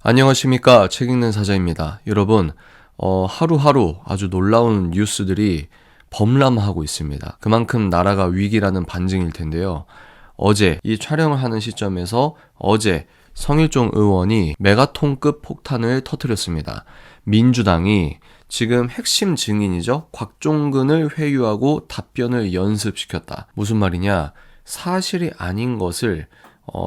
안녕하십니까. 책 읽는 사자입니다. 여러분, 하루하루 아주 놀라운 뉴스들이 범람하고 있습니다. 그만큼 나라가 위기라는 반증일 텐데요. 어제 이 촬영을 하는 시점에서 어제 성일종 의원이 메가톤급 폭탄을 터뜨렸습니다. 민주당이 지금 핵심 증인이죠. 곽종근을 회유하고 답변을 연습시켰다. 무슨 말이냐? 사실이 아닌 것을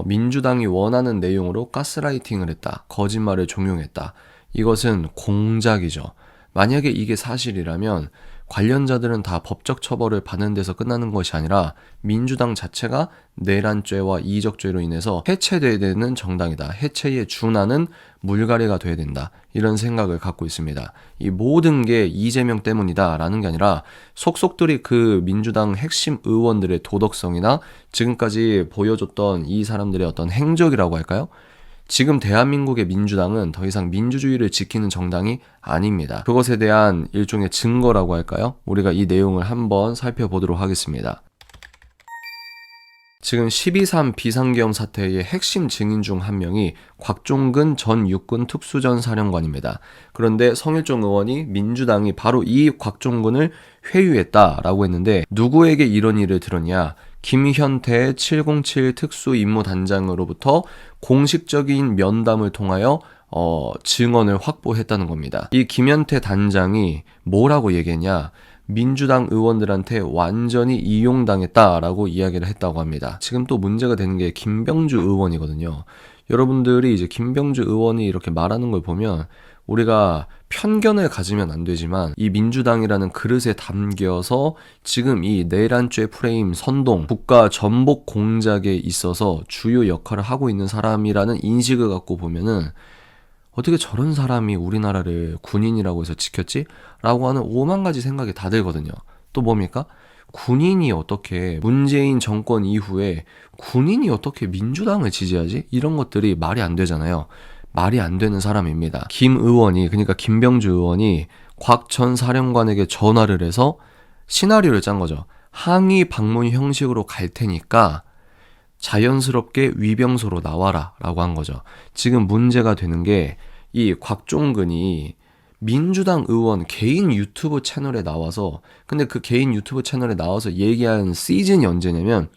민주당이 원하는 내용으로 가스라이팅을 했다. 거짓말을 종용했다. 이것은 공작이죠. 만약에 이게 사실이라면 관련자들은 다 법적 처벌을 받는 데서 끝나는 것이 아니라 민주당 자체가 내란죄와 이적죄로 인해서 해체돼야 되는 정당이다. 해체에 준하는 물갈이가 돼야 된다. 이런 생각을 갖고 있습니다. 이 모든 게 이재명 때문이다 라는 게 아니라 속속들이 그 민주당 핵심 의원들의 도덕성이나 지금까지 보여줬던 이 사람들의 어떤 행적이라고 할까요? 지금 대한민국의 민주당은 더 이상 민주주의를 지키는 정당이 아닙니다. 그것에 대한 일종의 증거라고 할까요? 우리가 이 내용을 한번 살펴보도록 하겠습니다. 지금 12.3 비상계엄 사태의 핵심 증인 중 한 명이 곽종근 전 육군 특수전사령관입니다. 그런데 성일종 의원이 민주당이 바로 이 곽종근을 회유했다라고 했는데 누구에게 이런 일을 들었냐? 김현태 707 특수임무단장으로부터 공식적인 면담을 통하여 증언을 확보했다는 겁니다. 이 김현태 단장이 뭐라고 얘기했냐? 민주당 의원들한테 완전히 이용당했다라고 이야기를 했다고 합니다. 지금 또 문제가 되는 게 김병주 의원이거든요. 여러분들이 이제 김병주 의원이 이렇게 말하는 걸 보면 우리가 편견을 가지면 안 되지만 이 민주당이라는 그릇에 담겨서 지금 이 내란죄 프레임 선동, 국가 전복 공작에 있어서 주요 역할을 하고 있는 사람이라는 인식을 갖고 보면은 어떻게 저런 사람이 우리나라를 군인이라고 해서 지켰지? 라고 하는 오만 가지 생각이 다 들거든요. 또 뭡니까? 군인이 어떻게 문재인 정권 이후에 군인이 어떻게 민주당을 지지하지? 이런 것들이 말이 안 되잖아요. 말이 안 되는 사람입니다. 김 의원이, 그러니까 김병주 의원이 곽 전 사령관에게 전화를 해서 시나리오를 짠 거죠. 항의 방문 형식으로 갈 테니까 자연스럽게 위병소로 나와라 라고 한 거죠. 지금 문제가 되는 게 이 곽종근이 민주당 의원 개인 유튜브 채널에 나와서, 근데 그 개인 유튜브 채널에 나와서 얘기한 시즌이 언제냐면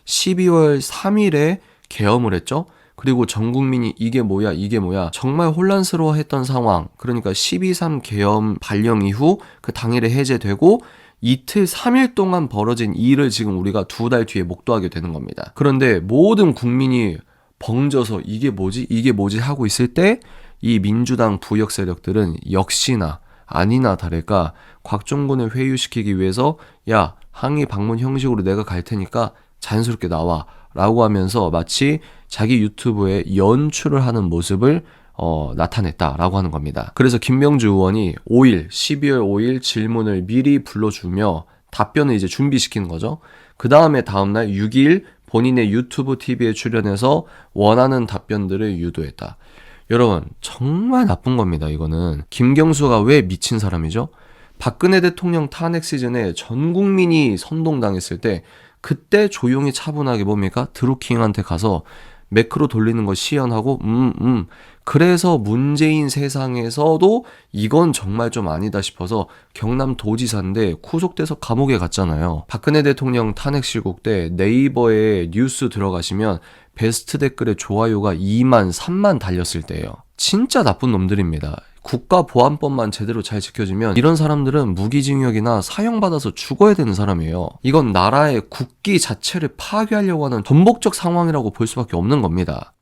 12월 3일에 계엄을 했죠. 그리고 전 국민이 이게 뭐야 정말 혼란스러워했던 상황. 그러니까 12.3 계엄 발령 이후 그 당일에 해제되고 이틀 3일 동안 벌어진 일을 지금 우리가 2달 뒤에 목도하게 되는 겁니다. 그런데 모든 국민이 벙져서 이게 뭐지 하고 있을 때 이 민주당 부역 세력들은 역시나 아니나 다를까 곽종근을 회유시키기 위해서 야, 항의 방문 형식으로 내가 갈 테니까 자연스럽게 나와 라고 하면서 마치 자기 유튜브에 연출을 하는 모습을 나타냈다라고 하는 겁니다. 그래서 김병주 의원이 12월 5일 질문을 미리 불러주며 답변을 이제 준비시키는 거죠. 그 다음에 다음날 6일 본인의 유튜브 TV에 출연해서 원하는 답변들을 유도했다. 여러분, 정말 나쁜 겁니다. 이거는 김경수가 왜 미친 사람이죠? 박근혜 대통령 탄핵 시즌에 전 국민이 선동당했을 때 그때 조용히 차분하게 뭡니까? 드루킹한테 가서 매크로 돌리는 거 시연하고 그래서 문재인 세상에서도 이건 정말 좀 아니다 싶어서 경남도지사인데 구속돼서 감옥에 갔잖아요. 박근혜 대통령 탄핵 실국 때 네이버에 뉴스 들어가시면 베스트 댓글에 좋아요가 2만 3만 달렸을 때예요. 진짜 나쁜 놈들입니다. 국가보안법만 제대로 잘 지켜지면 이런 사람들은 무기징역이나 사형받아서 죽어야 되는 사람이에요. 이건 나라의 국기 자체를 파괴하려고 하는 전복적 상황이라고 볼 수밖에 없는 겁니다.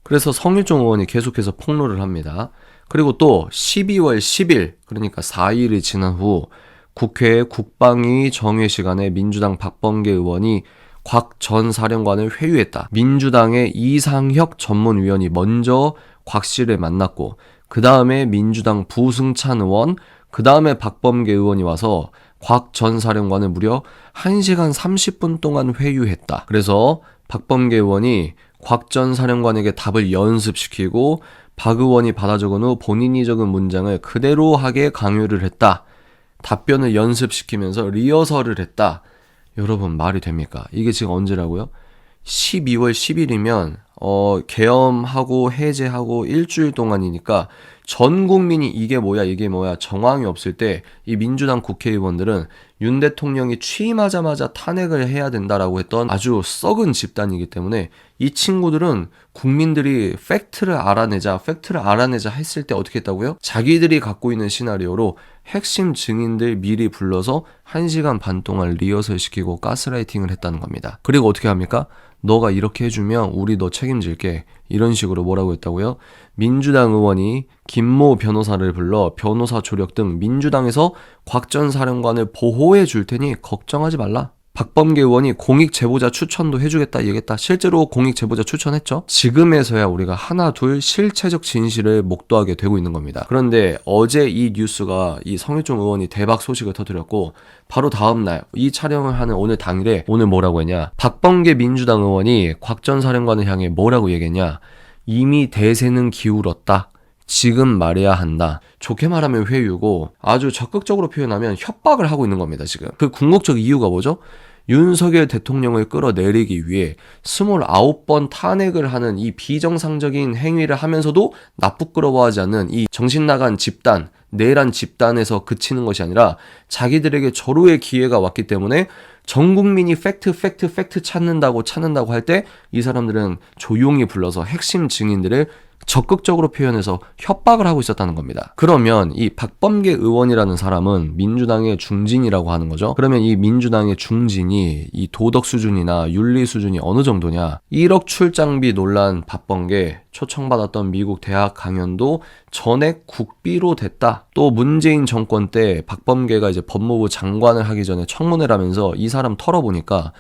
그래서 성일종 의원이 계속해서 폭로를 합니다. 그리고 또 12월 10일, 그러니까 4일이 지난 후 국회 국방위 정회 시간에 민주당 박범계 의원이 곽 전 사령관을 회유했다. 민주당의 이상혁 전문위원이 먼저 곽 씨를 만났고 그 다음에 민주당 부승찬 의원, 그 다음에 박범계 의원이 와서 곽 전 사령관을 무려 1시간 30분 동안 회유했다. 그래서 박범계 의원이 곽 전 사령관에게 답을 연습시키고 박 의원이 받아 적은 후 본인이 적은 문장을 그대로 하게 강요를 했다. 답변을 연습시키면서 리허설을 했다. 여러분, 말이 됩니까? 이게 지금 언제라고요? 12월 10일이면 계엄하고 해제하고 일주일 동안이니까 전 국민이 이게 뭐야 정황이 없을 때 이 민주당 국회의원들은 윤 대통령이 취임하자마자 탄핵을 해야 된다라고 했던 아주 썩은 집단이기 때문에 이 친구들은 국민들이 팩트를 알아내자 했을 때 어떻게 했다고요? 자기들이 갖고 있는 시나리오로 핵심 증인들 미리 불러서 1시간 반 동안 리허설 시키고 가스라이팅을 했다는 겁니다. 그리고 어떻게 합니까? 너가 이렇게 해주면 우리 너 책임질게. 이런 식으로 뭐라고 했다고요? 민주당 의원이 김모 변호사를 불러 변호사 조력 등 민주당에서 곽 전 사령관을 보호해 줄 테니 걱정하지 말라. 박범계 의원이 공익 제보자 추천도 해주겠다 얘기했다. 실제로 공익 제보자 추천했죠. 지금에서야 우리가 하나 둘 실체적 진실을 목도하게 되고 있는 겁니다. 그런데 어제 이 뉴스가 이 성일종 의원이 대박 소식을 터뜨렸고 바로 다음날 이 촬영을 하는 오늘 당일에 오늘 뭐라고 했냐, 박범계 민주당 의원이 곽 전 사령관을 향해 뭐라고 얘기했냐, 이미 대세는 기울었다. 지금 말해야 한다. 좋게 말하면 회유고 아주 적극적으로 표현하면 협박을 하고 있는 겁니다. 지금 그 궁극적 이유가 뭐죠? 윤석열 대통령을 끌어내리기 위해 29번 탄핵을 하는 이 비정상적인 행위를 하면서도 나쁘끄러워하지 않는 이 정신나간 집단, 내란 집단에서 그치는 것이 아니라 자기들에게 절호의 기회가 왔기 때문에 전 국민이 팩트 찾는다고 할 때 이 사람들은 조용히 불러서 핵심 증인들을 적극적으로 표현해서 협박을 하고 있었다는 겁니다. 그러면 이 박범계 의원이라는 사람은 민주당의 중진이라고 하는 거죠. 그러면 이 민주당의 중진이 이 도덕 수준이나 윤리 수준이 어느 정도냐? 1억 출장비 논란 박범계, 초청받았던 미국 대학 강연도 전액 국비로 됐다. 또 문재인 정권 때 박범계가 이제 법무부 장관을 하기 전에 청문회를 하면서 이 사람 털어보니까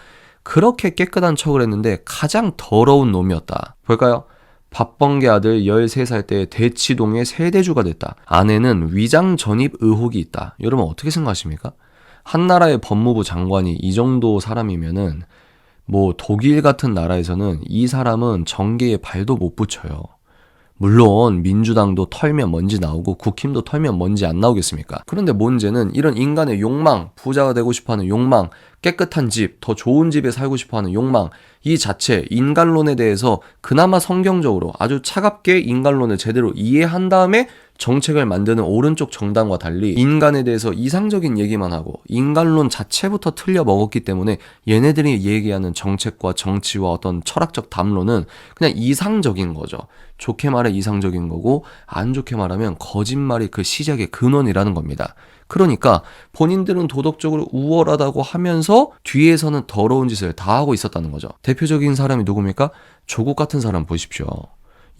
그렇게 깨끗한 척을 했는데 가장 더러운 놈이었다. 볼까요? 박범계 아들 13살 때 대치동의 세대주가 됐다. 아내는 위장 전입 의혹이 있다. 여러분 어떻게 생각하십니까? 한나라의 법무부 장관이 이 정도 사람이면은 뭐 독일 같은 나라에서는 이 사람은 정계에 발도 못 붙여요. 물론 민주당도 털면 먼지 나오고 국힘도 털면 먼지 안 나오겠습니까? 그런데 문제는 이런 인간의 욕망, 부자가 되고 싶어하는 욕망, 깨끗한 집, 더 좋은 집에 살고 싶어하는 욕망, 이 자체 인간론에 대해서 그나마 성경적으로 아주 차갑게 인간론을 제대로 이해한 다음에 정책을 만드는 오른쪽 정당과 달리 인간에 대해서 이상적인 얘기만 하고 인간론 자체부터 틀려 먹었기 때문에 얘네들이 얘기하는 정책과 정치와 어떤 철학적 담론은 그냥 이상적인 거죠. 좋게 말해 이상적인 거고 안 좋게 말하면 거짓말이 그 시작의 근원이라는 겁니다. 그러니까 본인들은 도덕적으로 우월하다고 하면서 뒤에서는 더러운 짓을 다 하고 있었다는 거죠. 대표적인 사람이 누굽니까? 조국 같은 사람 보십시오.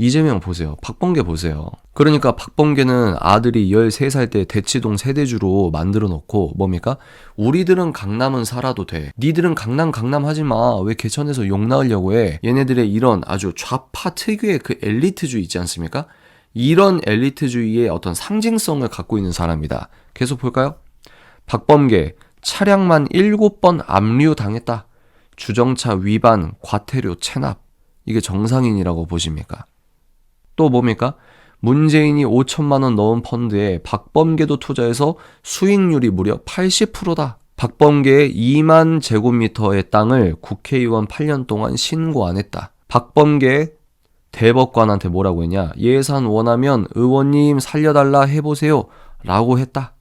이재명 보세요. 박범계 보세요. 그러니까 박범계는 아들이 13살 때 대치동 세대주로 만들어 놓고 뭡니까? 우리들은 강남은 살아도 돼. 니들은 강남 하지 마. 왜 개천에서 욕 나으려고 해? 얘네들의 이런 아주 좌파 특유의 그 엘리트주의 있지 않습니까? 이런 엘리트주의의 어떤 상징성을 갖고 있는 사람이다. 계속 볼까요? 박범계 차량만 7번 압류당했다. 주정차 위반, 과태료 체납. 이게 정상인이라고 보십니까? 또 뭡니까? 문재인이 5천만 원 넣은 펀드에 박범계도 투자해서 수익률이 무려 80%다. 박범계의 2만 제곱미터의 땅을 국회의원 8년 동안 신고 안 했다. 박범계 대법관한테 뭐라고 했냐? 예산 원하면 의원님 살려달라 해보세요 라고 했다.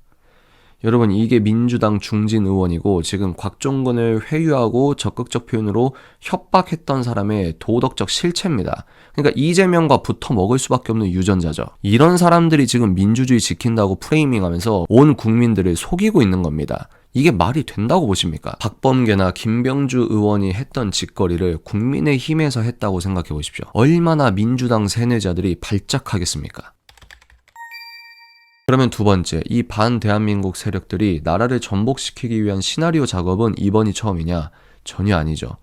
여러분 이게 민주당 중진 의원이고 지금 곽종근을 회유하고 적극적 표현으로 협박했던 사람의 도덕적 실체입니다. 그러니까 이재명과 붙어 먹을 수밖에 없는 유전자죠. 이런 사람들이 지금 민주주의 지킨다고 프레이밍하면서 온 국민들을 속이고 있는 겁니다. 이게 말이 된다고 보십니까? 박범계나 김병주 의원이 했던 짓거리를 국민의힘에서 했다고 생각해 보십시오. 얼마나 민주당 세뇌자들이 발작하겠습니까? 그러면 두 번째, 이 반대한민국 세력들이 나라를 전복시키기 위한 시나리오 작업은 이번이 처음이냐? 전혀 아니죠.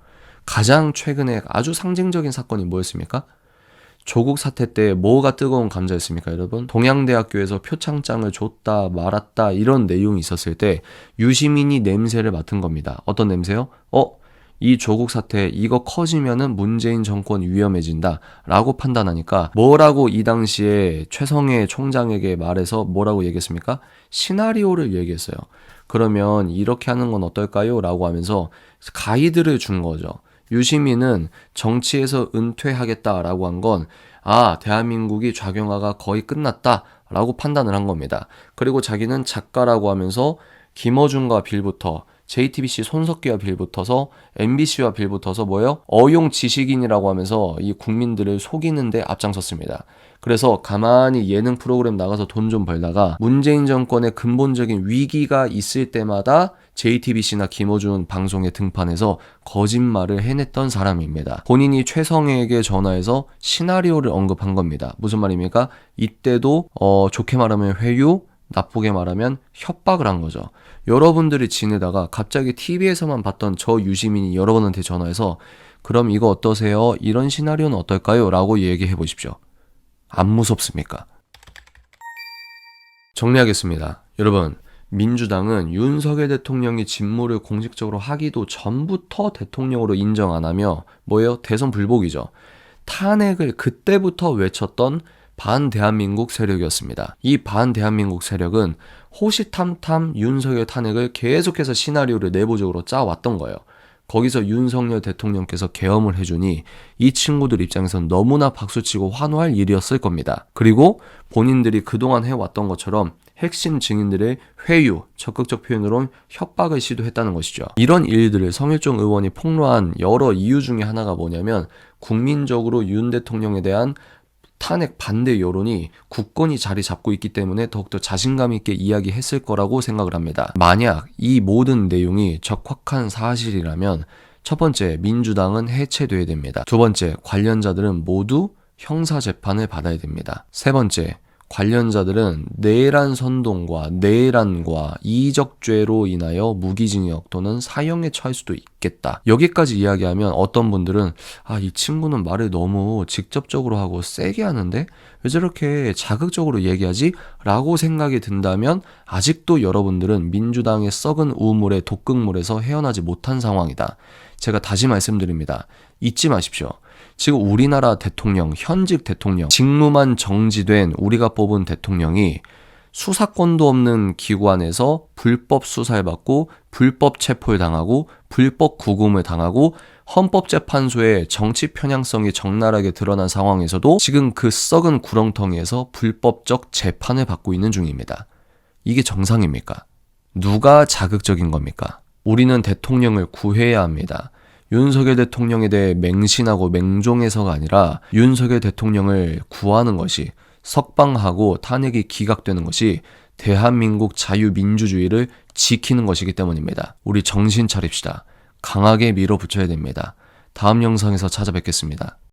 가장 최근에 아주 상징적인 사건이 뭐였습니까? 조국 사태 때 뭐가 뜨거운 감자였습니까, 여러분? 동양대학교에서 표창장을 줬다 말았다 이런 내용이 있었을 때 유시민이 냄새를 맡은 겁니다. 어떤 냄새요? 이 조국 사태 이거 커지면은 문재인 정권 위험해진다 라고 판단하니까 뭐라고 이 당시에 최성해 총장에게 말해서 뭐라고 얘기했습니까? 시나리오를 얘기했어요. 그러면 이렇게 하는 건 어떨까요? 라고 하면서 가이드를 준 거죠. 유시민은 정치에서 은퇴하겠다라고 한 건 대한민국이 좌경화가 거의 끝났다라고 판단을 한 겁니다. 그리고 자기는 작가라고 하면서 김어준과 빌부터 JTBC 손석기와 빌붙어서 MBC와 빌붙어서 어용 지식인이라고 하면서 이 국민들을 속이는 데 앞장섰습니다. 그래서 가만히 예능 프로그램 나가서 돈 좀 벌다가 문재인 정권의 근본적인 위기가 있을 때마다 JTBC나 김어준 방송에 등판해서 거짓말을 해냈던 사람입니다. 본인이 최성애에게 전화해서 시나리오를 언급한 겁니다. 무슨 말입니까? 이때도 좋게 말하면 회유, 나쁘게 말하면 협박을 한 거죠. 여러분들이 지내다가 갑자기 TV에서만 봤던 저 유시민이 여러분한테 전화해서 그럼 이거 어떠세요? 이런 시나리오는 어떨까요? 라고 얘기해 보십시오. 안 무섭습니까? 정리하겠습니다. 여러분, 민주당은 윤석열 대통령이 직무를 공식적으로 하기도 전부터 대통령으로 인정 안 하며 대선 불복이죠. 탄핵을 그때부터 외쳤던 반대한민국 세력이었습니다. 이 반대한민국 세력은 호시탐탐 윤석열 탄핵을 계속해서 시나리오를 내부적으로 짜왔던 거예요. 거기서 윤석열 대통령께서 계엄을 해주니 이 친구들 입장에선 너무나 박수치고 환호할 일이었을 겁니다. 그리고 본인들이 그동안 해왔던 것처럼 핵심 증인들의 회유, 적극적 표현으로 협박을 시도했다는 것이죠. 이런 일들을 성일종 의원이 폭로한 여러 이유 중에 하나가 뭐냐면 국민적으로 윤 대통령에 대한 탄핵 반대 여론이 굳건히 자리 잡고 있기 때문에 더욱더 자신감 있게 이야기했을 거라고 생각을 합니다. 만약 이 모든 내용이 적확한 사실이라면 첫 번째, 민주당은 해체돼야 됩니다. 두 번째, 관련자들은 모두 형사재판을 받아야 됩니다. 세 번째, 관련자들은 내란 선동과 내란과 이적죄로 인하여 무기징역 또는 사형에 처할 수도 있겠다. 여기까지 이야기하면 어떤 분들은 이 친구는 말을 너무 직접적으로 하고 세게 하는데 왜 저렇게 자극적으로 얘기하지? 라고 생각이 든다면 아직도 여러분들은 민주당의 썩은 우물에 독극물에서 헤어나지 못한 상황이다. 제가 다시 말씀드립니다. 잊지 마십시오. 지금 우리나라 대통령, 현직 대통령, 직무만 정지된 우리가 뽑은 대통령이 수사권도 없는 기관에서 불법 수사를 받고 불법 체포를 당하고 불법 구금을 당하고 헌법재판소의 정치 편향성이 적나라하게 드러난 상황에서도 지금 그 썩은 구렁텅이에서 불법적 재판을 받고 있는 중입니다. 이게 정상입니까? 누가 자극적인 겁니까? 우리는 대통령을 구해야 합니다. 윤석열 대통령에 대해 맹신하고 맹종해서가 아니라 윤석열 대통령을 구하는 것이, 석방하고 탄핵이 기각되는 것이 대한민국 자유민주주의를 지키는 것이기 때문입니다. 우리 정신 차립시다. 강하게 밀어붙여야 됩니다. 다음 영상에서 찾아뵙겠습니다.